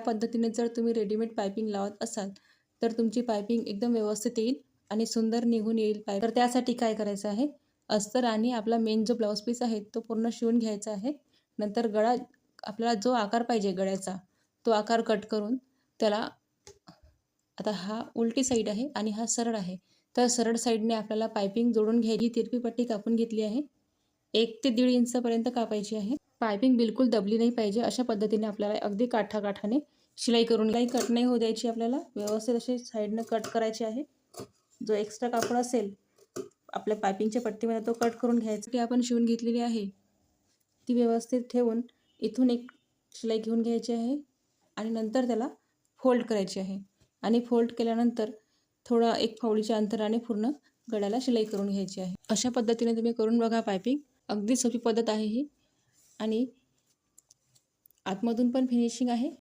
पद्धतीने जर तुम्ही रेडीमेड पायपिंग लावत असाल तर तुमची पायपिंग एकदम व्यवस्थित येईल आणि सुंदर निघून येईल पाईप. तर त्यासाठी काय करायचं आहे, अस्तर आणि आपला मेन जो ब्लाऊज पीस आहे तो पूर्ण शिवून घ्यायचा आहे. नंतर गळा आपल्याला जो आकार पाहिजे गळ्याचा तो आकार कट करून त्याला, आता हा उलटी साईड आहे आणि हा सरळ आहे, तर सरळ साईडने आपल्याला पायपिंग जोडून घ्यायची. तिरपी पट्टी कापून घेतली आहे, 1 ते 1.5 इंचापर्यंत कापायची आहे. पायपिंग बिलकुल दबली नाही पाहिजे, अशा पद्धतीने आपल्याला अगदी काठाकाठाने शिलाई करून, काही कट नाही होऊ द्यायची, आपल्याला व्यवस्थित असे साईडनं कट करायचे आहे. जो एक्स्ट्रा कापड असेल आपल्या पायपिंगच्या पट्टीमध्ये तो कट करून घ्यायचा. की आपण शिवून घेतलेली आहे ती व्यवस्थित ठेवून इथून एक शिलाई घेऊन घ्यायची आहे आणि नंतर त्याला फोल्ड करायची आहे. आणि फोल्ड केल्यानंतर थोडं 1 फावडीच्या अंतराने पूर्ण गळ्याला शिलाई करून घ्यायची आहे. अशा पद्धतीने तुम्ही करून बघा पायपिंग. अगदी सोपी पद्धत आहे ही आणि आतमधून पण फिनिशिंग आहे